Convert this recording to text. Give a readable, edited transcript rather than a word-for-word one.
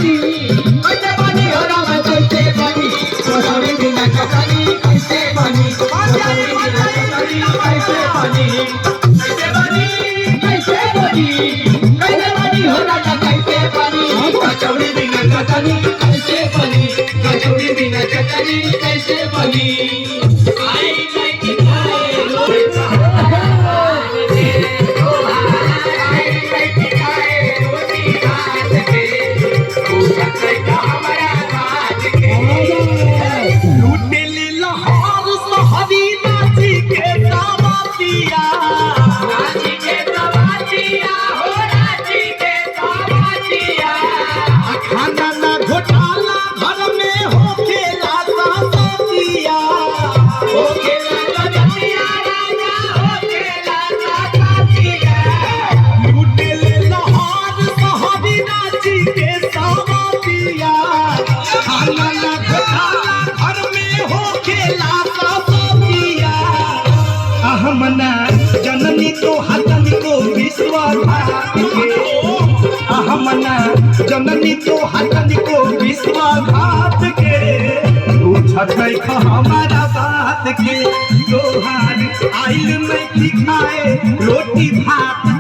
बनी कैसे बनी हो राम कैसे बनी कचौड़ी बिना चटनी कैसे बनी कचौड़ी बिना चटनी कैसे बनी कैसे बनी कैसे बनी कैसे बनी हो राम कैसे बनी कचौड़ी बिना चटनी कैसे बनी कचौड़ी बिना चटनी कैसे बनी आई लाइक खाए रोटी हमना जननी तो हतन को विश्वासघात के हमना जननी तो हतन को विश्वासघात के पूछत हमारा बात के तोहार आइल नहीं खाए रोटी भात।